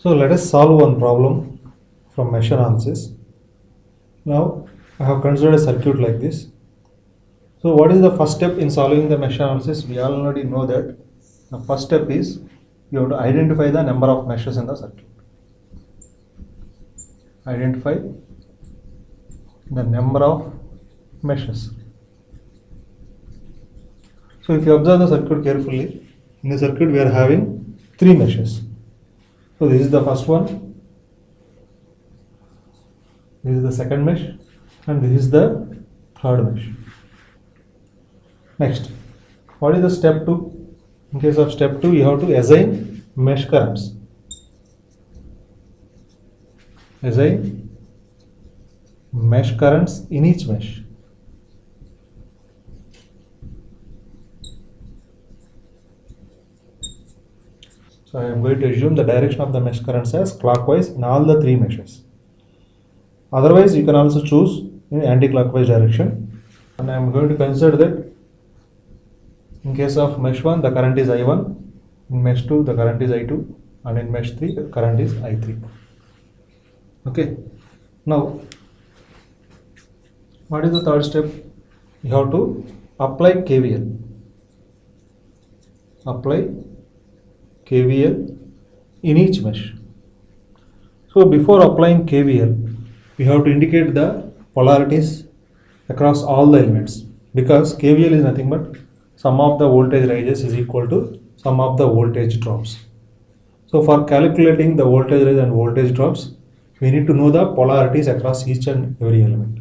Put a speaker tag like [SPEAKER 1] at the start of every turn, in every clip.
[SPEAKER 1] So let us solve one problem from mesh analysis. Now I have considered a circuit like this. So what is the first step in solving the mesh analysis? We already know that the first step is you have to identify the number of meshes in the circuit. Identify the number of meshes. So if you observe the circuit carefully, in the circuit we are having 3 meshes. So this is the first one, this is the second mesh, and this is the third mesh. Next, what is the step 2? In case of step 2, you have to assign mesh currents. Assign mesh currents in each mesh. So I am going to assume the direction of the mesh currents as clockwise in all the 3 meshes. Otherwise, you can also choose in anti-clockwise direction. And I am going to consider that in case of mesh 1, the current is I1, in mesh 2, the current is I2, and in mesh 3, the current is I3. Okay. Now, what is the third step? You have to apply KVL. Apply KVL in each mesh. So before applying KVL, we have to indicate the polarities across all the elements, because KVL is nothing but sum of the voltage rises is equal to sum of the voltage drops. So for calculating the voltage rise and voltage drops, we need to know the polarities across each and every element.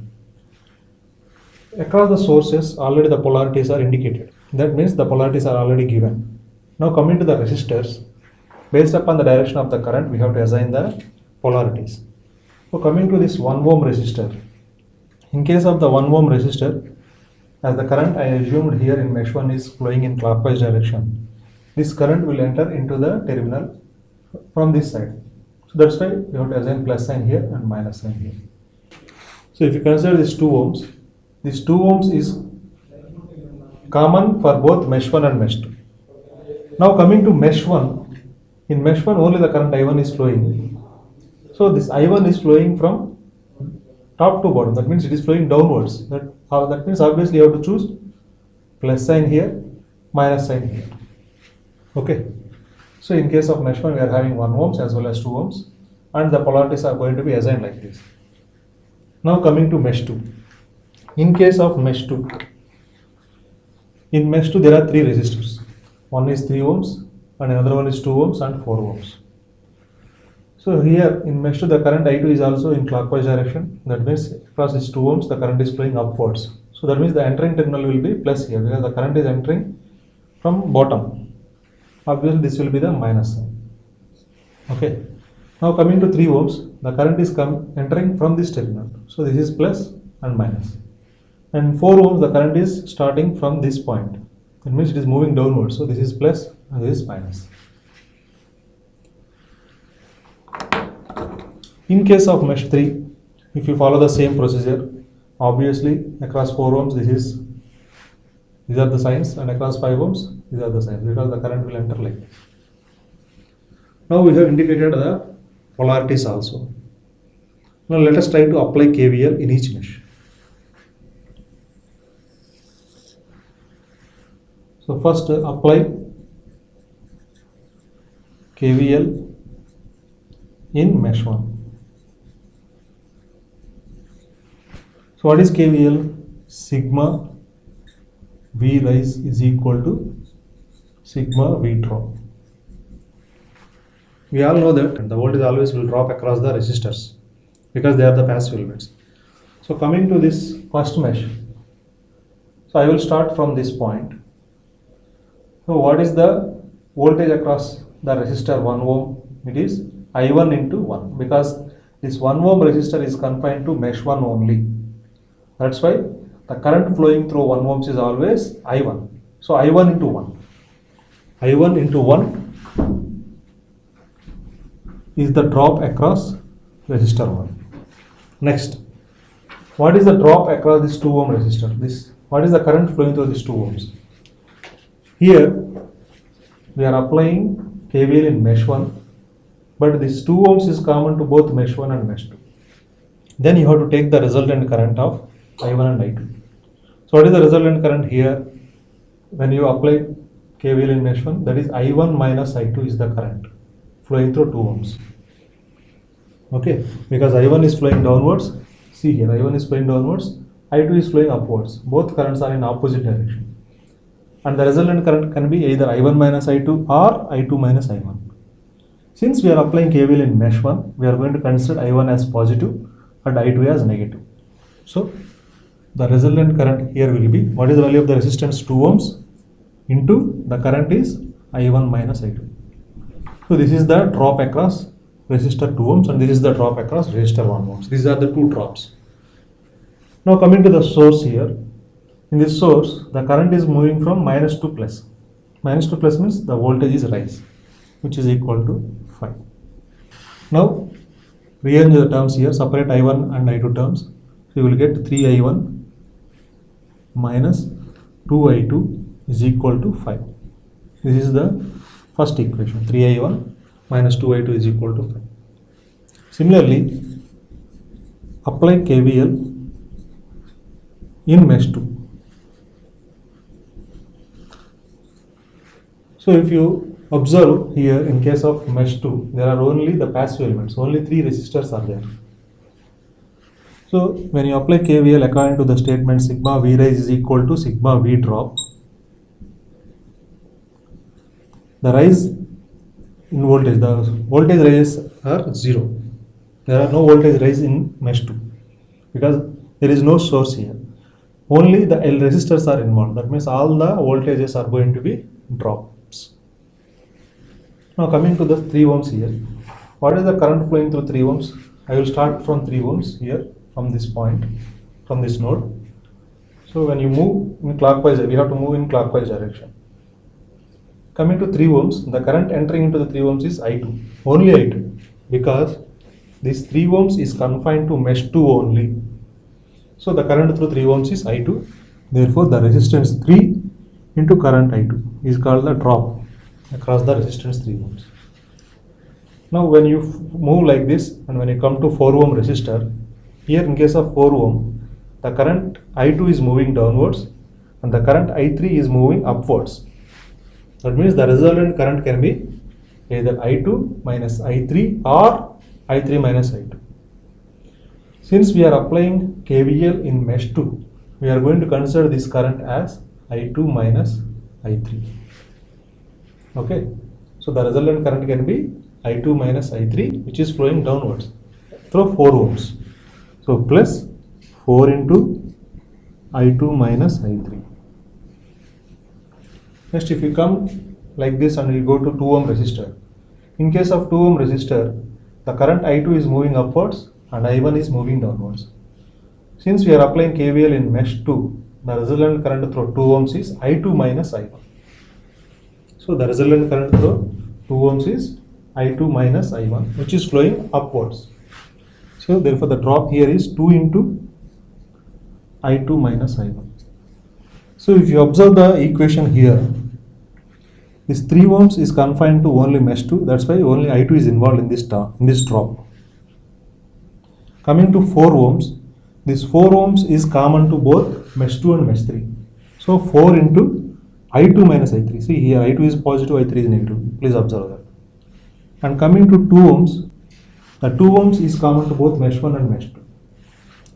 [SPEAKER 1] Across the sources, already the polarities are indicated. That means the polarities are already given. Now coming to the resistors, based upon the direction of the current, we have to assign the polarities. So coming to this 1 ohm resistor, in case of the 1 ohm resistor, as the current I assumed here in mesh 1 is flowing in clockwise direction, this current will enter into the terminal from this side. So that's why we have to assign plus sign here and minus sign here. So if you consider this 2 ohms, this 2 ohms is common for both mesh 1 and mesh 2. Now coming to mesh 1, in mesh 1 only the current I1 is flowing. So this I1 is flowing from top to bottom, that means it is flowing downwards. That means obviously you have to choose plus sign here, minus sign here. Okay. So in case of mesh 1 we are having 1 ohms as well as 2 ohms, and the polarities are going to be assigned like this. Now coming to mesh 2. In case of mesh 2, in mesh 2 there are 3 resistors. One is 3 ohms and another one is 2 ohms and 4 ohms. So here in mesh 2 the current I2 is also in clockwise direction. That means across these 2 ohms the current is flowing upwards. So that means the entering terminal will be plus here, because the current is entering from bottom. Obviously this will be the minus sign. Okay. Now coming to 3 ohms, the current is entering from this terminal. So this is plus and minus. And 4 ohms the current is starting from this point. That means it is moving downwards. So this is plus and this is minus. In case of mesh 3, if you follow the same procedure, obviously across 4 ohms these are the signs, and across 5 ohms these are the signs, because the current will enter like this. Now we have indicated the polarities also. Now let us try to apply KVL in each mesh. So first apply KVL in mesh 1. So what is KVL? Sigma V rise is equal to sigma V drop. We all know that the voltage always will drop across the resistors, because they are the passive elements. So coming to this first mesh, so I will start from this point. So what is the voltage across the resistor 1 ohm? It is I1 into 1, because this 1 ohm resistor is confined to mesh 1 only. That's why the current flowing through 1 ohms is always I1. So I1 into 1. I1 into 1 is the drop across resistor 1. Next, what is the drop across this 2 ohm resistor? What is the current flowing through this 2 ohms? Here we are applying KVL in mesh 1. but this 2 ohms is common to both mesh 1 and mesh 2. Then you have to take the resultant current of I1 and I2. So what is the resultant current here? When you apply KVL in mesh 1, that is I1 minus I2 is the current flowing through 2 ohms. Okay, because I1 is flowing downwards. See here, I1 is flowing downwards, I2 is flowing upwards. Both currents are in opposite direction. And the resultant current can be either I1 minus I2 or I2 minus I1. Since we are applying KVL in mesh 1, we are going to consider I1 as positive and I2 as negative. So the resultant current here will be, what is the value of the resistance? 2 ohms into the current is I1 minus I2. So this is the drop across resistor 2 ohms and this is the drop across resistor 1 ohms. These are the two drops. Now coming to the source here. In this source, the current is moving from minus to plus. Minus to plus means the voltage is rise, which is equal to 5. Now rearrange the terms here, separate I1 and I2 terms. So you will get 3I1 minus 2I2 is equal to 5. This is the first equation, 3I1 minus 2I2 is equal to 5. Similarly, apply KVL in mesh 2. So if you observe here, in case of mesh 2, there are only the passive elements, only 3 resistors are there. So when you apply KVL according to the statement sigma V rise is equal to sigma V drop, the rise in voltage, the voltage rises are 0. There are no voltage rise in mesh 2 because there is no source here. Only the L resistors are involved. That means all the voltages are going to be drops. Now coming to the 3 ohms here. What is the current flowing through 3 ohms? I will start from 3 ohms here, from this point, from this node. So when you move in clockwise, we have to move in clockwise direction. Coming to 3 ohms, the current entering into the 3 ohms is I2, only I2, because this 3 ohms is confined to mesh 2 only. So the current through 3 ohms is I2. Therefore, the resistance 3 into current I2 is called the drop across the resistance 3 ohms. Now when you move like this and when you come to 4 ohm resistor, here in case of 4 ohm, the current I2 is moving downwards and the current I3 is moving upwards. That means the resultant current can be either I2 minus I3 or I3 minus I2. Since we are applying KVL in mesh 2, we are going to consider this current as I2 minus I3. Okay, so the resultant current can be I2 minus I3, which is flowing downwards through 4 ohms. So plus 4 into I2 minus I3. Next, if you come like this and you go to 2 ohm resistor. In case of 2 ohm resistor, the current I2 is moving upwards and I1 is moving downwards. Since we are applying KVL in mesh 2, the resultant current through 2 ohms is I2 minus I1. So the resultant current through 2 ohms is I2 minus I1, which is flowing upwards. So therefore the drop here is 2 into I2 minus I1. So if you observe the equation here, this 3 ohms is confined to only mesh 2, that's why only I2 is involved in this drop. Coming to 4 ohms, this 4 ohms is common to both mesh 2 and mesh 3. So 4 into I2 minus I3. See here, I2 is positive, I3 is negative. Please observe that. And coming to 2 ohms, the 2 ohms is common to both mesh 1 and mesh 2.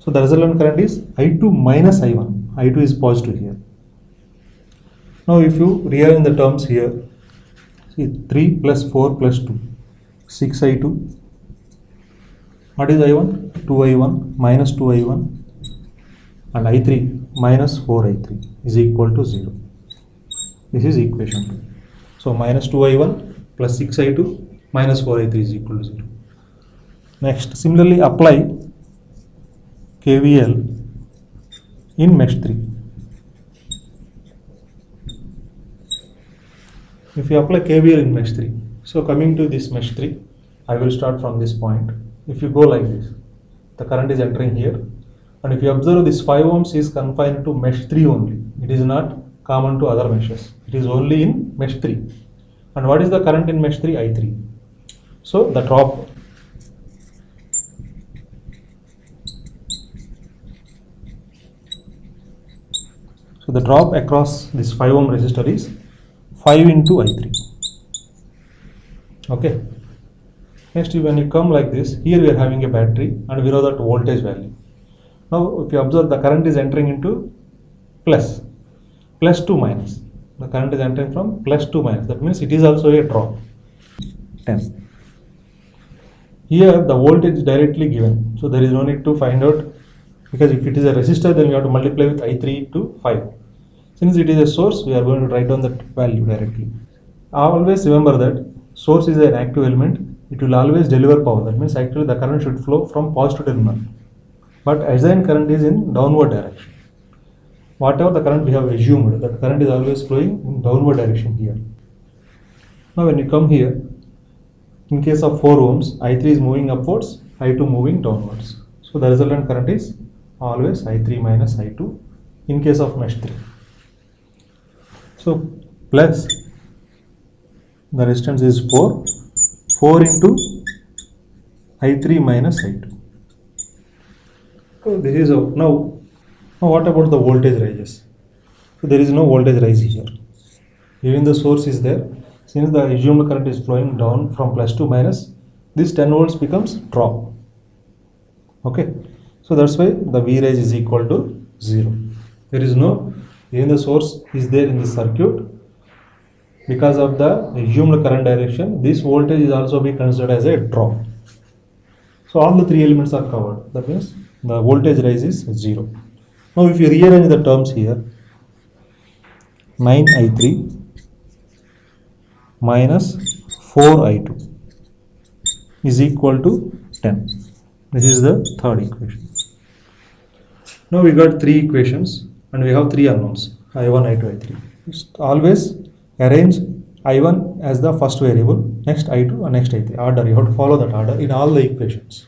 [SPEAKER 1] So the resultant current is I2 minus I1. I2 is positive here. Now if you rearrange the terms here, see 3 plus 4 plus 2, 6I2. What is I1? 2I1 minus 2I1 and I3 minus 4I3 is equal to 0. This is equation 2. So minus 2I1 plus 6I2 minus 4I3 is equal to 0. Next, similarly apply KVL in mesh 3. If you apply KVL in mesh 3, so coming to this mesh 3, I will start from this point. If you go like this, the current is entering here, and if you observe this 5 ohms is confined to mesh 3 only. It is not common to other meshes. It is only in mesh 3. And what is the current in mesh 3? I3. So the drop across this 5 ohm resistor is 5 into I3. Okay. Next, when you come like this, here we are having a battery and we know that voltage value. Now, if you observe, the current is entering into plus to minus. The current is entering from plus to minus. That means it is also a drop. 10. Here the voltage is directly given, so there is no need to find out, because if it is a resistor, then we have to multiply with I3 to 5. Since it is a source, we are going to write down that value directly. Always remember that source is an active element. It will always deliver power. That means actually the current should flow from positive terminal. But assigned current is in downward direction. Whatever the current we have assumed, that current is always flowing in downward direction here. Now when you come here, in case of 4 ohms, I3 is moving upwards, I2 moving downwards. So the resultant current is always I3 minus I2 in case of mesh 3. So plus the resistance is 4 into I3 minus I2. So this is now what about the voltage rises? So there is no voltage rise here. Even the source is there. Since the assumed current is flowing down from plus to minus, this 10 volts becomes drop. Okay. So that's why the V rise is equal to 0. There is no, even the source is there in the circuit. Because of the assumed current direction, this voltage is also be considered as a drop. So all the 3 elements are covered. That means the voltage rise is 0. Now if you rearrange the terms here, 9I3 minus 4I2 is equal to 10. This is the third equation. Now we got 3 equations and we have 3 unknowns, I1, I2, I3. Just always arrange I1 as the first variable, next I2 and next I3. Order, you have to follow that order in all the equations.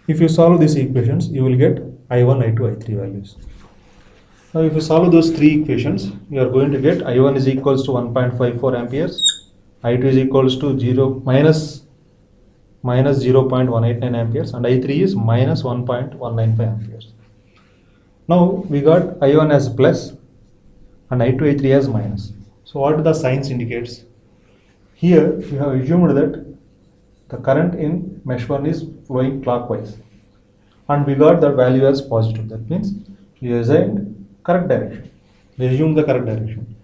[SPEAKER 1] If you solve these equations, you will get I1, I2, I3 values. Now if you solve those 3 equations, you are going to get I1 is equals to 1.54 amperes, I2 is equals to minus 0.189 amperes and I3 is minus 1.195 amperes. Now we got I1 as plus and I2, I3 as minus. So what the signs indicates? Here we have assumed that the current in mesh 1 is flowing clockwise and we got the value as positive. That means we assigned correct direction. We assume the correct direction.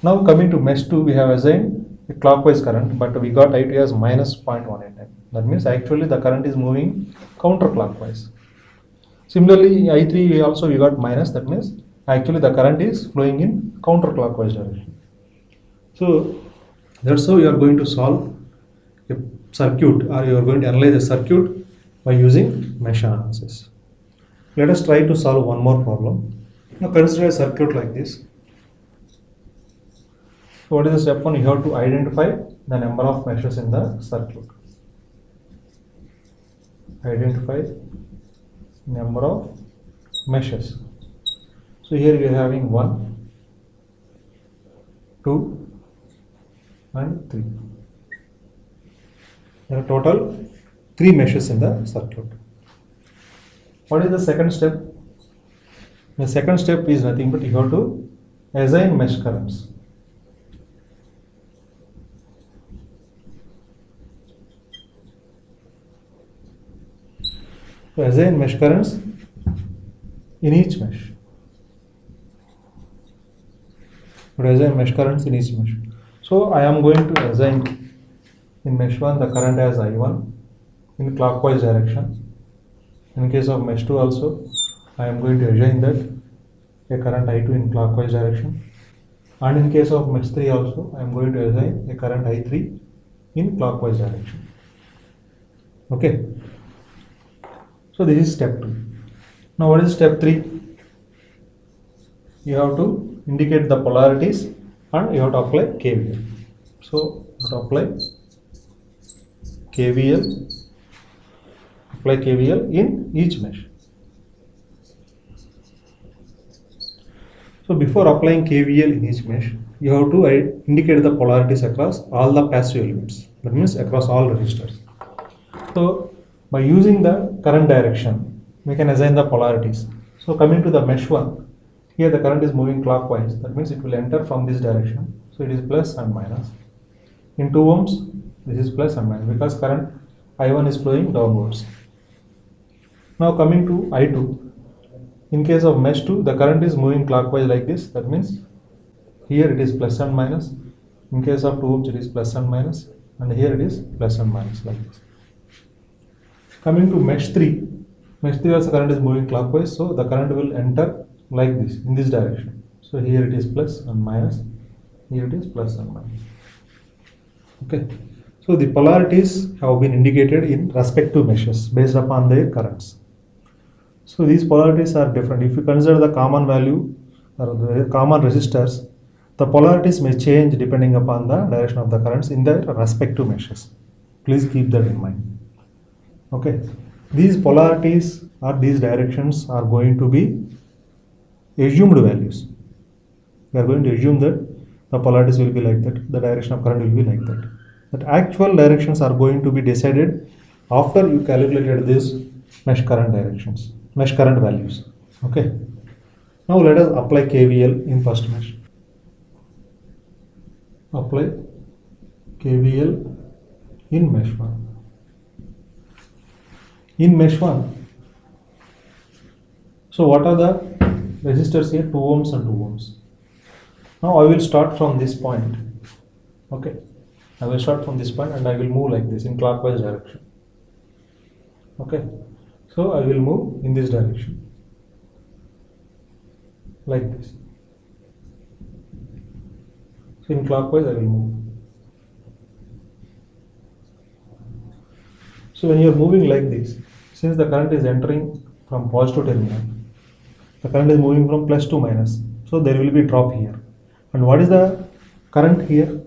[SPEAKER 1] Now coming to mesh 2, we have assigned a clockwise current, but we got I2 as minus 0.189. That means actually the current is moving counterclockwise. Similarly, I3 we got minus. That means actually the current is flowing in counterclockwise direction. So that's how you are going to solve a circuit, or you are going to analyze a circuit by using mesh analysis. Let us try to solve one more problem. Now consider a circuit like this. So what is the step 1? You have to identify the number of meshes in the circuit. Identify number of meshes. So here we are having 1, 2 and 3. There are total 3 meshes in the circuit. What is the second step? The second step is nothing but you have to assign mesh currents. So assign mesh currents in each mesh. Assign mesh currents in each mesh. So I am going to assign in mesh 1 the current as I1 in clockwise direction. In case of mesh 2 also, I am going to assign that a current I2 in clockwise direction. And in case of mesh 3 also, I am going to assign a current I3 in clockwise direction. Okay. So this is step 2. Now what is step 3? You have to indicate the polarities and you have to apply KVL. So you have to apply KVL in each mesh. So before applying KVL in each mesh, you have to indicate the polarities across all the passive elements. That means across all resistors. So by using the current direction, we can assign the polarities. So coming to the mesh 1, here the current is moving clockwise. That means it will enter from this direction. So it is plus and minus. In 2 ohms, this is plus and minus because current I1 is flowing downwards. Now coming to I2, in case of mesh 2, the current is moving clockwise like this. That means here it is plus and minus. In case of 2 ohms, it is plus and minus. And here it is plus and minus like this. Coming to mesh 3 also current is moving clockwise. So the current will enter like this, in this direction. So here it is plus and minus. Here it is plus and minus. Okay. So the polarities have been indicated in respective meshes based upon their currents. So these polarities are different. If you consider the common value or the common resistors, the polarities may change depending upon the direction of the currents in their respective meshes. Please keep that in mind. Okay. These polarities or these directions are going to be assumed values. We are going to assume that the polarities will be like that, the direction of current will be like that. But actual directions are going to be decided after you calculated these mesh current directions, mesh current values. Okay. Now let us apply KVL in first mesh. Apply KVL in mesh 1. In mesh 1, so what are the resistors here? 2 ohms and 2 ohms. Now I will start from this point. Okay. I will start from this point and I will move like this in clockwise direction. Okay. So I will move in this direction. Like this. So in clockwise I will move. So when you are moving like this, since the current is entering from positive terminal, the current is moving from plus to minus. So there will be drop here. And what is the current here?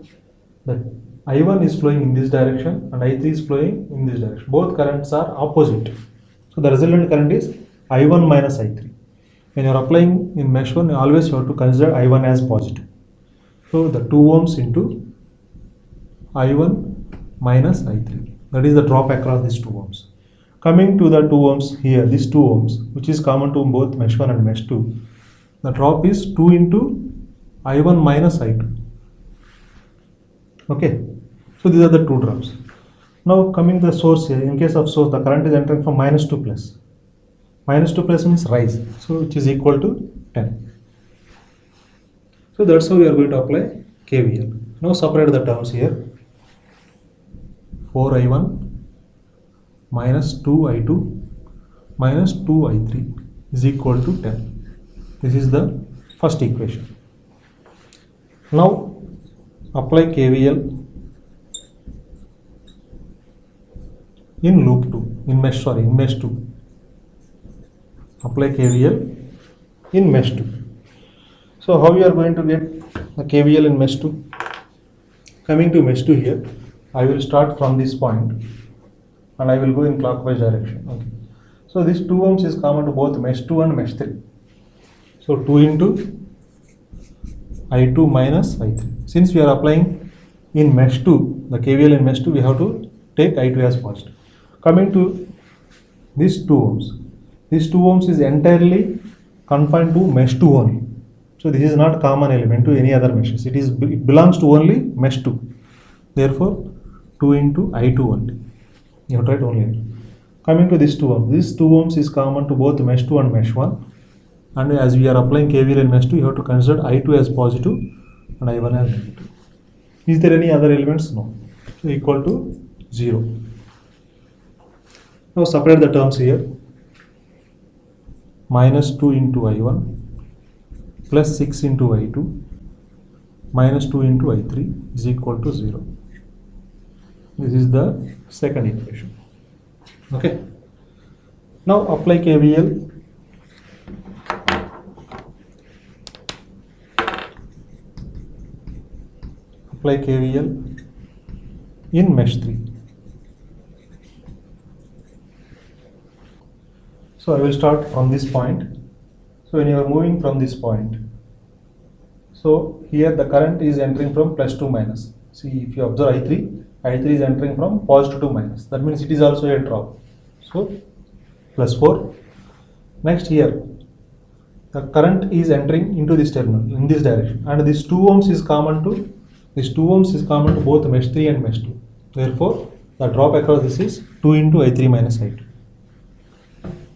[SPEAKER 1] That I1 is flowing in this direction and I3 is flowing in this direction. Both currents are opposite. So the resultant current is I1 minus I3. When you are applying in mesh 1, you always have to consider I1 as positive. So the 2 ohms into I1 minus I3. That is the drop across these 2 ohms. Coming to the 2 ohms here, this 2 ohms, which is common to both mesh 1 and mesh 2. The drop is 2 into I1 minus I2. Okay. So these are the two drops. Now coming to the source here, in case of source, the current is entering from minus to plus. Minus to plus means rise. So which is equal to 10. So that's how we are going to apply KVL. Now separate the terms here. 4I1 minus 2I2 minus 2I3 is equal to 10. This is the first equation. Now apply KVL in loop 2, in mesh 2. Apply KVL in mesh 2. So how you are going to get a KVL in mesh 2? Coming to mesh 2 here, I will start from this point and I will go in clockwise direction. Okay. So this 2 ohms is common to both mesh 2 and mesh 3. So 2 into I2 minus I3. Since we are applying in mesh 2, the KVL in mesh 2, we have to take I2 as positive. Coming to this 2 ohms. This 2 ohms is entirely confined to mesh 2 only. So this is not common element to any other meshes. It belongs to only mesh 2. Therefore, 2 into I2 only. You have to write only. Coming to this 2 ohms. This 2 ohms is common to both mesh 2 and mesh 1. And as we are applying KVL in mesh 2, you have to consider I2 as positive and I1 as negative. Is there any other elements? No. So equal to 0. Now separate the terms here. Minus 2 into I1 plus 6 into I2 minus 2 into I3 is equal to 0. This is the second equation. Okay. Now apply KVL. Apply KVL in mesh 3. So I will start from this point. So when you are moving from this point, So here the current is entering from plus to minus. See, if you observe I3 is entering from positive to minus. That means it is also a drop. So plus 4. Next here, the current is entering into this terminal in this direction, and this 2 ohms is common to both mesh 3 and mesh 2. Therefore, the drop across this is 2 into I3 minus I2.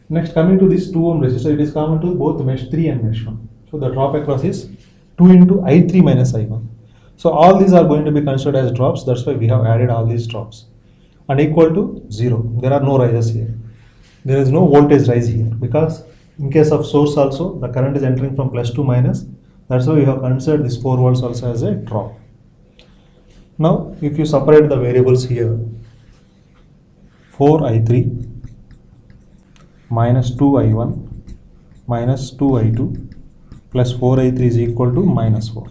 [SPEAKER 1] Next, coming to this 2 ohm resistor, it is common to both mesh 3 and mesh 1. So the drop across is 2 into I3 minus I1. So all these are going to be considered as drops. That's why we have added all these drops. And equal to 0. There are no rises here. There is no voltage rise here, because in case of source also the current is entering from plus to minus. That's why we have considered this 4 volts also as a drop. Now if you separate the variables here, 4I3 minus 2I1 minus 2I2 plus 4I3 is equal to minus 4.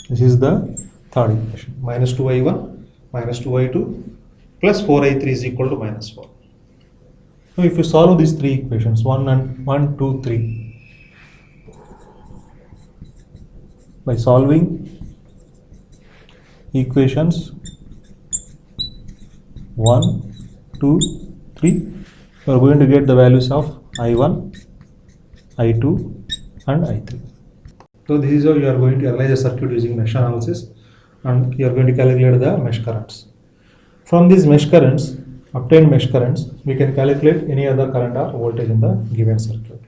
[SPEAKER 1] This is the third equation. Minus 2I1 minus 2I2 plus 4I3 is equal to minus 4. Now if you solve these three equations, 1, 2, 3, by solving equations 1, 2, 3, you are going to get the values of I1, I2 and I3. So this is how you are going to analyze a circuit using mesh analysis, and you are going to calculate the mesh currents. From these mesh currents, obtained mesh currents, we can calculate any other current or voltage in the given circuit.